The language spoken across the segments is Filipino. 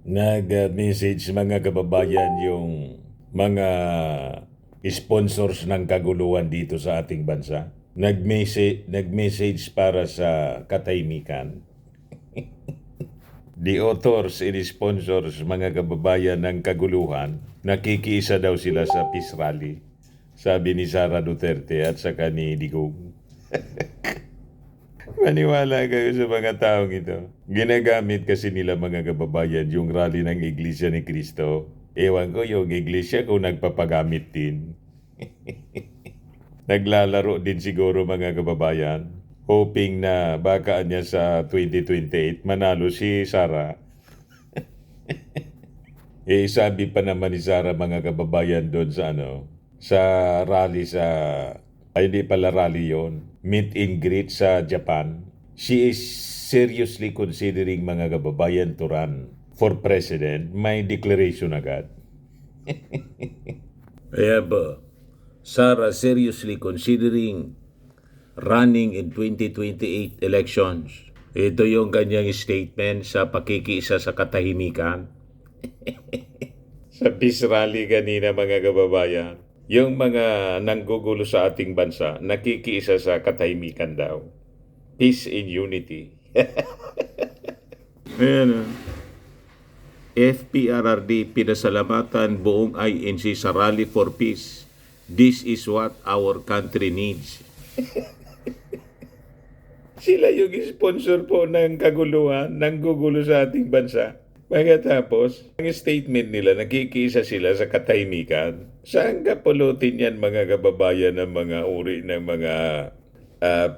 Nag-message mga kababayan yung mga sponsors ng kaguluhan dito sa ating bansa. Nag-message para sa katahimikan. The authors and sponsors, mga kababayan ng kaguluhan, nakikiisa daw sila sa peace rally. Sabi ni Sara Duterte at saka ni Digong. Maniwala kayo sa mga taong ito. Ginagamit kasi nila mga kababayan yung rally ng Iglesia ni Cristo. Ewan ko yung Iglesia kung nagpapagamit din. Naglalaro din siguro mga kababayan. Hoping na baka niya sa 2028 manalo si Sara. Sabi pa naman ni Sara mga kababayan doon sa rally hindi pala rally yon. Meet and greet sa Japan. She is seriously considering mga kababayan to run for president. May declaration agad. Kaya ba, Sara seriously considering running in 2028 elections. Ito yung kanyang statement sa pakikiisa sa katahimikan. Sa peace rally kanina mga kababayan, yung mga nanggugulo sa ating bansa, nakikiisa sa katahimikan daw. Peace and unity. Ayan. FPRRD pinasalamatan buong INC sa Rally for Peace. This is what our country needs. Sila yung sponsor po ng kaguluhan, nanggugulo sa ating bansa. Pagkatapos, ang statement nila, nakikisa sila sa katahimikan. Saan kapulutin yan mga kababayan ng mga uri ng mga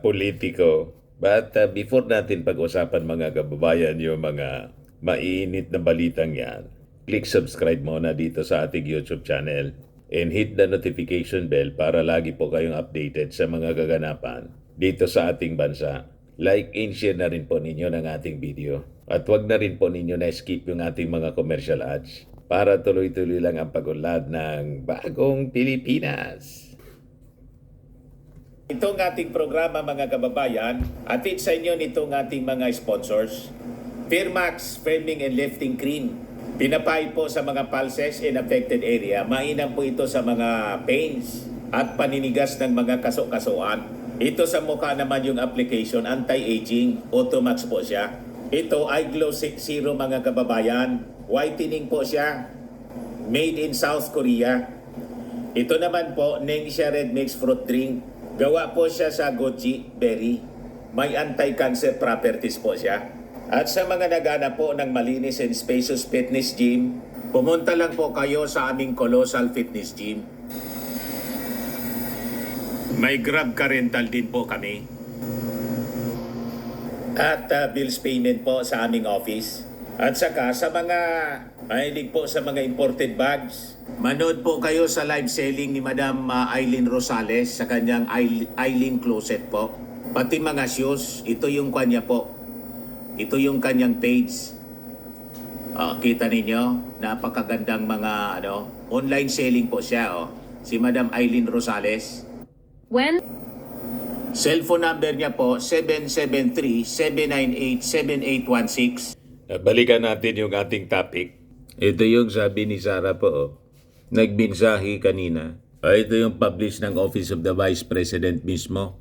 politiko? But before natin pag-usapan mga kababayan yung mga mainit na balitang yan, click subscribe muna dito sa ating YouTube channel and hit the notification bell para lagi po kayong updated sa mga kaganapan dito sa ating bansa. Like and share na rin po ninyo ng ating video. At wag na rin po ninyo na skip yung ating mga commercial ads para tuloy-tuloy lang ang pag-unlad ng bagong Pilipinas. Itong ating programa mga kababayan, atid sa inyo nitong ating mga sponsors. Firmax Firming and Lifting Cream. Pinapay po sa mga pulses in affected area. Mainam po ito sa mga pains at paninigas ng mga kaso-kasuan. Ito sa mukha naman yung application, anti-aging, Automax po siya. Ito ay Glow Zero mga kababayan. Whitening po siya. Made in South Korea. Ito naman po, Nengxia Red Mix Fruit Drink. Gawa po siya sa goji berry. May anti-cancer properties po siya. At sa mga nagana po ng malinis and spacious fitness gym, pumunta lang po kayo sa aming Colossal Fitness Gym. May Grab ka rental din po kami. At bills payment po sa aming office. At saka sa mga mahilig po sa mga imported bags, manood po kayo sa live selling ni Madam Eileen Rosales sa kanyang Eileen Closet po. Pati mga shoes, ito yung kanya po. Ito yung kanyang page. Kita ninyo, napakagandang mga online selling po siya. Si Madam Eileen Rosales. Cellphone number niya po, 773-798-7816. Balikan natin yung ating topic. Ito yung sabi ni Sara po. Nagmensahe kanina. Ito yung publish ng Office of the Vice President mismo.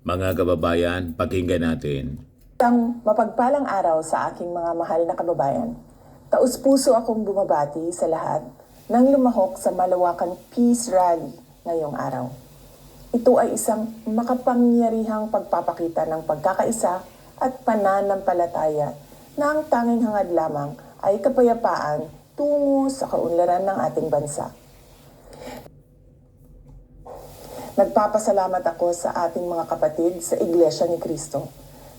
Mga kababayan, pakinggan natin. Isang mapagpalang araw sa aking mga mahal na kababayan. Taus-puso akong bumabati sa lahat nang lumahok sa malawakang peace rally ngayong araw. Ito ay isang makapangyarihang pagpapakita ng pagkakaisa at pananampalataya na ang tanging hangad lamang ay kapayapaan tungo sa kaunlaran ng ating bansa. Nagpapasalamat ako sa ating mga kapatid sa Iglesia ni Cristo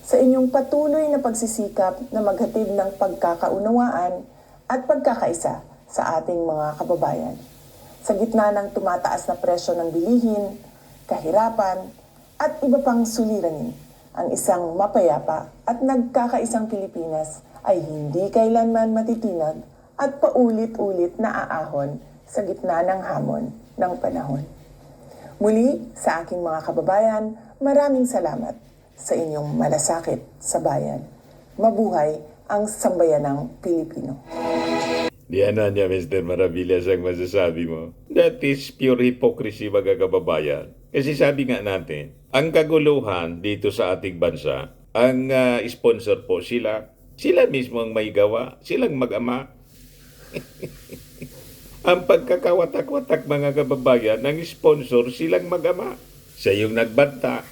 sa inyong patuloy na pagsisikap na maghatid ng pagkakaunawaan at pagkakaisa sa ating mga kababayan. Sa gitna ng tumataas na presyo ng bilihin, kahirapan, at iba pang suliranin, ang isang mapayapa at nagkakaisang Pilipinas ay hindi kailanman matitinag at paulit-ulit na aahon sa gitna ng hamon ng panahon. Muli, sa aking mga kababayan, maraming salamat sa inyong malasakit sa bayan. Mabuhay ang sambayanang Pilipino. Diyan na niya, Mr. Maravillas, ang masasabi mo. That is pure hypocrisy, mga kababayan. Kasi sabi nga natin, ang kaguluhan dito sa ating bansa, ang sponsor po sila. Sila mismo ang may gawa. Silang mag-ama. Ang pagkakawatak-watak, mga kababayan, ng sponsor, silang mag-ama. Siya yung nagbanta.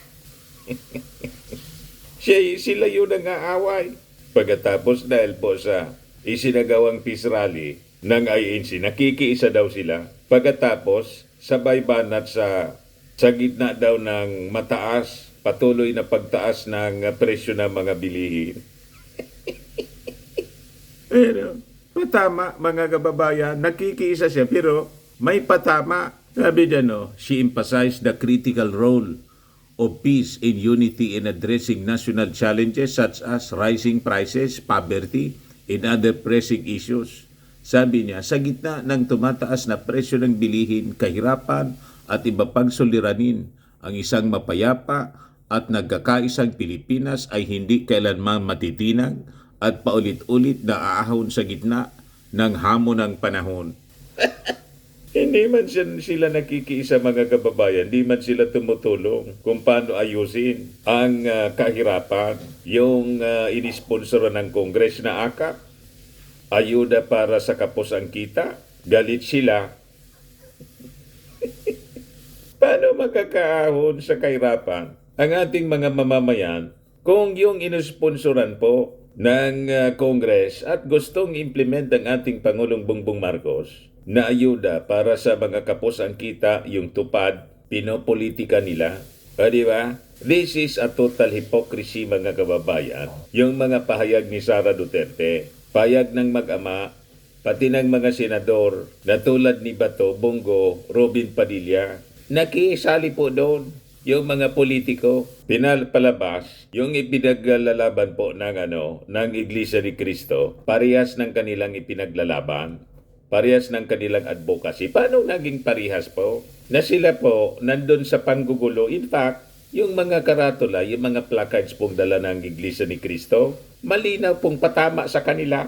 Sila yung nangaaway. Pagkatapos dahil po sa isinagawang peace rally ng INC, nakikiisa daw sila. Pagkatapos, sabay banat sa gitna daw ng mataas, patuloy na pagtaas ng presyo ng mga bilihin. Pero, patama, mga kababayan, nakikiisa siya, pero may patama. Sabi niya, no, she emphasized the critical role of peace and unity in addressing national challenges such as rising prices, poverty, and other pressing issues. Sabi niya, sa gitna ng tumataas na presyo ng bilihin, kahirapan at iba pang suliranin, ang isang mapayapa at nagkakaisang Pilipinas ay hindi kailanman matitinag at paulit-ulit na aahon sa gitna ng hamon ng panahon. Hindi man sila nakikiisa, mga kababayan, hindi man sila tumutulong kung paano ayusin ang kahirapan. Yung inisponsor ng Kongres na AKAP, ayuda para sa kapos ang kita, galit sila. Paano makakaahon sa kahirapan ang ating mga mamamayan kung yung inisponsoran po ng Kongres at gustong implement ang ating Pangulong Bongbong Marcos na ayuda para sa mga kapos ang kita, yung tupad, pinopolitika nila. Di ba? This is a total hypocrisy, mga kababayan. Yung mga pahayag ni Sara Duterte, payag ng mag-ama, pati ng mga senador na tulad ni Bato, Bongo, Robin Padilla, nakisali po doon. Yung mga politiko, pinapalabas, yung ipinaglalaban po ng Iglesia ni Cristo, parehas ng kanilang ipinaglalaban. Parehas ng kanilang advocacy. Paano naging parehas po? Na sila po nandun sa panggugulo. In fact, yung mga karatula, yung mga placards pong dala ng Iglesia ni Cristo, malinaw pong patama sa kanila.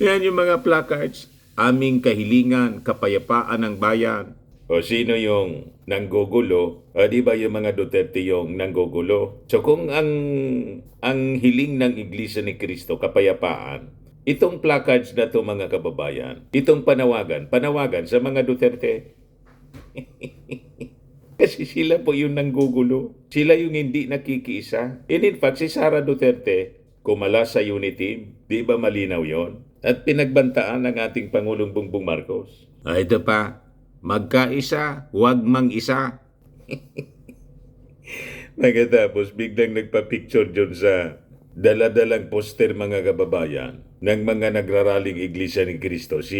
Yan yung mga placards. Aming kahilingan, kapayapaan ng bayan. O sino yung nanggugulo? Di ba yung mga Duterte yung nanggugulo? So kung ang hiling ng Iglesia ni Cristo, kapayapaan, itong placards na to, mga kababayan, itong panawagan sa mga Duterte. Kasi sila po yung nanggugulo. Sila yung hindi nakikiisa. And in fact, si Sara Duterte, kumala sa unity, di ba malinaw yon? At pinagbantaan ng ating Pangulong Bongbong Marcos. Ito pa, magkaisa, huwag mang-isa. Pagkatapos, biglang nagpa-picture dyan sa dala-dalang poster, mga kababayan, ng mga nagraraling Iglesia ni Cristo, si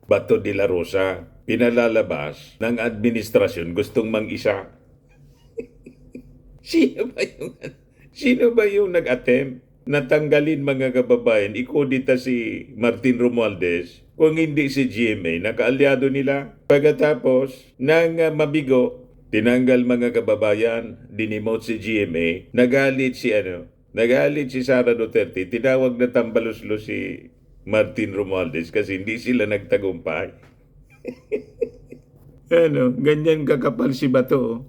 Bato de la Rosa, pinalalabas ng administrasyon gustong mang-isa. Sino ba yung nag-attempt na tanggalin, mga kababayan, ikodita si Martin Romualdez kung hindi si GMA, nakaalyado nila? Pagkatapos ng mabigo, tinanggal, mga kababayan, dinimote si GMA, nagalit si Sara Duterte, tinawag na tambaluslo si Martin Romualdez kasi hindi sila nagtagumpay. Ganyan kakapal si Bato.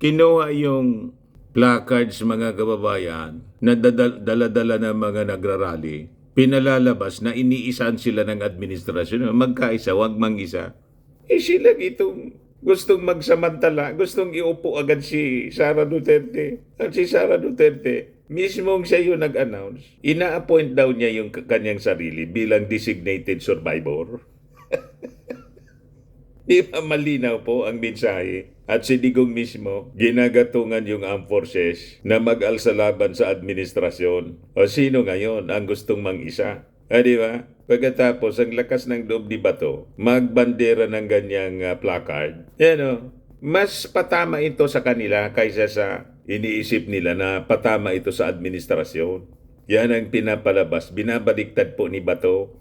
Kinuha yung placards, mga kababayan, na dala-dala ng mga nagrarally, pinalalabas na iniisan sila ng administrasyon. Magkaisa, wag mang-isa. Sila itong gustong magsamantala, gustong iupo agad si Sara Duterte. At si Sara Duterte, mismong siya yung nag-announce, ina-appoint daw niya yung kanyang sarili bilang designated survivor. Di ba malinaw po ang mensahe? At si Digong mismo, ginagatungan yung armed forces na mag-alsa laban sa administrasyon. O sino ngayon ang gustong mang-isa? Di ba? Pagkatapos, ang lakas ng loob ni Bato, magbandera ng ganyang placard. Mas patama ito sa kanila kaysa sa iniisip nila na patama ito sa administrasyon. Yan ang pinapalabas. Binabaliktad po ni Bato.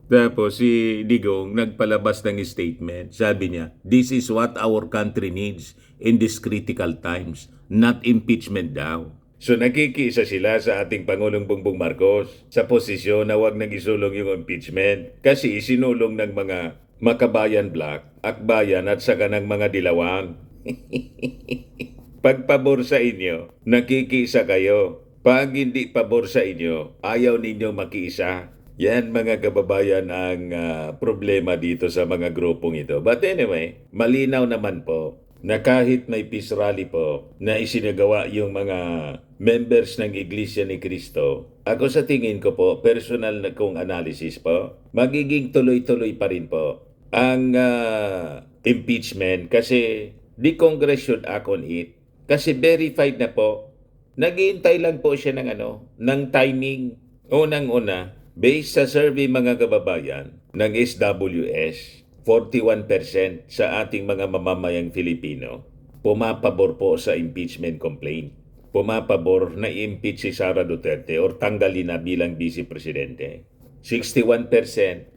Tapos si Digong nagpalabas ng statement. Sabi niya, "This is what our country needs in these critical times, not impeachment daw." So nakikiisa sila sa ating Pangulong Bongbong Marcos sa posisyon na wag nang isulong yung impeachment kasi isinulong ng mga Makabayan Black, Akbayan at saka ng mga Dilawang. Pagpabor sa inyo, nakikiisa kayo. Pag hindi pabor sa inyo, ayaw ninyong makiisa. Yan mga kababayan ang problema dito sa mga grupong ito. But anyway, malinaw naman po na kahit may peace rally po na isinagawa yung mga members ng Iglesia ni Cristo, ako sa tingin ko po, personal na kong analysis po, magiging tuloy-tuloy pa rin po ang impeachment kasi the Congress should act on it. Kasi verified na po, naghihintay lang po siya ng timing. Unang-una, based sa survey mga kababayan ng SWS, 41% sa ating mga mamamayang Filipino pumapabor po sa impeachment complaint. Pumapabor na i-impeach si Sara Duterte or tanggalin na bilang Vice Presidente. 61%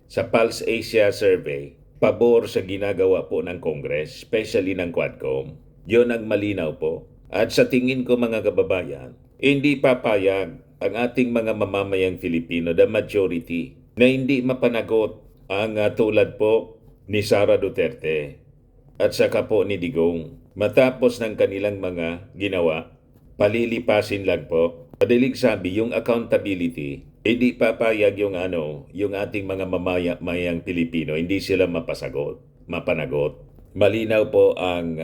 sa Pulse Asia survey, pabor sa ginagawa po ng Congress, especially ng Quadcom. Yun ang malinaw po. At sa tingin ko mga kababayan, hindi papayag ang ating mga mamamayang Filipino, the majority, na hindi mapanagot ang tulad po ni Sara Duterte at saka po ni Digong. Matapos ng kanilang mga ginawa, palilipasin lang po. Madaling sabi, yung accountability, hindi papayag yung ating mga mamamayang Pilipino, hindi sila mapanagot. Malinaw po ang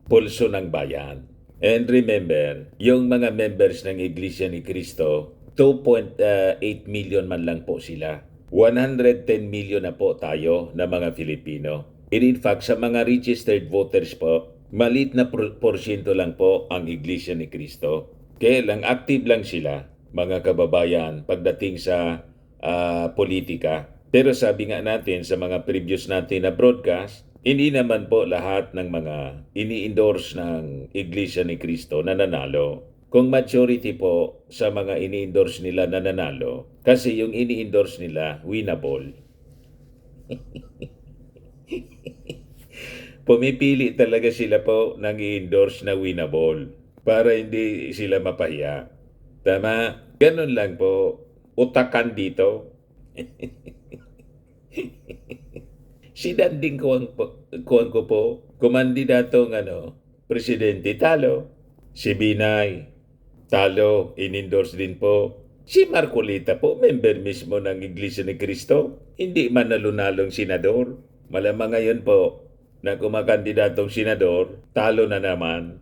pulso ng bayan. And remember, yung mga members ng Iglesia ni Cristo, 2.8 million man lang po sila. 110 million na po tayo na mga Filipino. And in fact, sa mga registered voters po, maliit na porsyento lang po ang Iglesia ni Cristo. Kaya lang, active lang sila, mga kababayan, pagdating sa politika. Pero sabi nga natin sa mga previous natin na broadcast, hindi naman po lahat ng mga ini-endorse ng Iglesia ni Cristo na nanalo. Kung majority po sa mga ini-endorse nila na nanalo, kasi yung ini-endorse nila, winnable. Pumipili talaga sila po ng i-endorse na winnable para hindi sila mapahiya. Tama? Ganun lang po. Utakan dito. Sinanding kuwang ko po, kumandidatong presidente, talo. Si Binay, talo, in-endorse din po. Si Marcolita po, member mismo ng Iglesia ni Cristo, hindi man nalunalong senador. Malamang ngayon po, na kumakandidatong senador, talo na naman.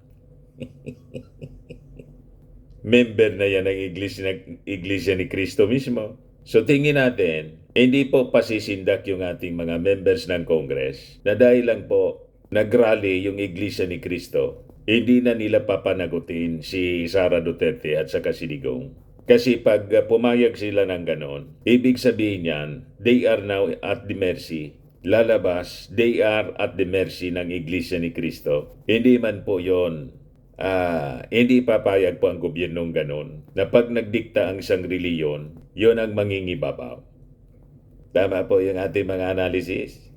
Member na yan ng Iglesia ni Cristo mismo. So tingin natin, hindi po pasisindak yung ating mga members ng Congress na dahil lang po nagrally yung Iglesia ni Cristo, hindi na nila papanagutin si Sara Duterte at saka si Digong. Kasi pag pumayag sila ng ganon, ibig sabihin yan, they are now at the mercy. Lalabas, they are at the mercy ng Iglesia ni Cristo. Hindi man po yon. Hindi papayag po ang gobyernong ganon na pag nagdikta ang isang reliyon, yon ang mangingibabaw. Tama po yung ating mga analysis.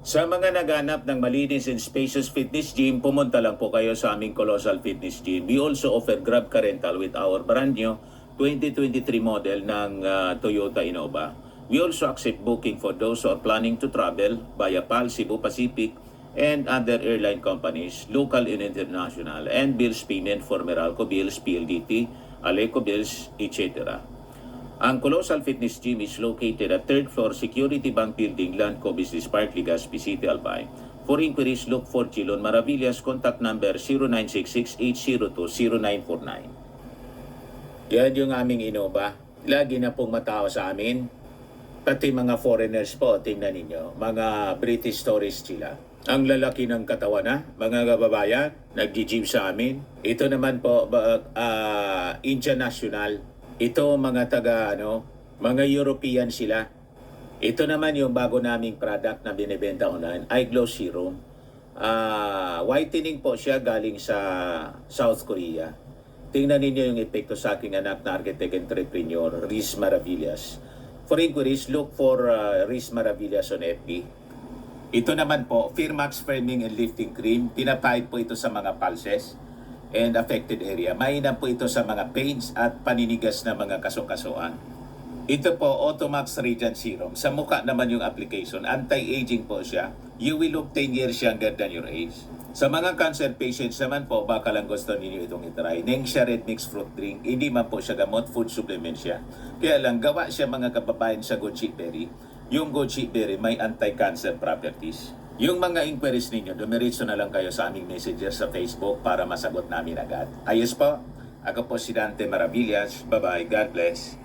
Sa mga naghanap ng malinis and spacious fitness gym, pumunta lang po kayo sa aming Colossal Fitness Gym. We also offer Grab Car Rental with our brand new 2023 model ng Toyota Innova. We also accept booking for those who are planning to travel via PAL, Cebu Pacific, and other airline companies, local and international, and bills payment for Meralco Bills, PLDT, Aleco Bills, etc. Ang Colossal Fitness Gym is located at 3rd floor Security Bank Building, Landco Business Park, Legazpi City, Albay. For inquiries, look for Chilon Maravillas. Contact number 0966-802-0949. Yan yung aming Innova. Lagi na pong matao sa amin. Pati mga foreigners po, tingnan ninyo. Mga British tourists sila. Ang lalaki ng katawan na, mga kababayan, nag-gym sa amin. Ito naman po, Indian National. Ito mga mga European sila. Ito naman yung bago naming product na binibenta online, Eye Glow Serum. Whitening po siya galing sa South Korea. Tingnan ninyo yung epekto sa aking anak na architect entrepreneur, Riz Maravillas. For inquiries, look for Riz Maravillas on FB. Ito naman po, Firmax Firming and Lifting Cream. Pinapahid po ito sa mga pulses and affected area. Mainam po ito sa mga pains at paninigas na mga kasukasuan. Ito po, Automax Radiant Serum. Sa mukha naman yung application. Anti-aging po siya. You will look 10 years younger than your age. Sa mga cancer patients naman po, baka lang gusto ninyo itong itry. Nengxia Red Mixed Fruit Drink. Hindi man po siya gamot, food supplement siya. Kaya lang, gawa siya mga kababayan sa goji berry. Yung goji berry may anti-cancer properties. Yung mga inquiries ninyo, dumiretso na lang kayo sa aming messenger sa Facebook para masagot namin agad. Ayos po? Ako po si Dante Maravillas. Bye-bye. God bless.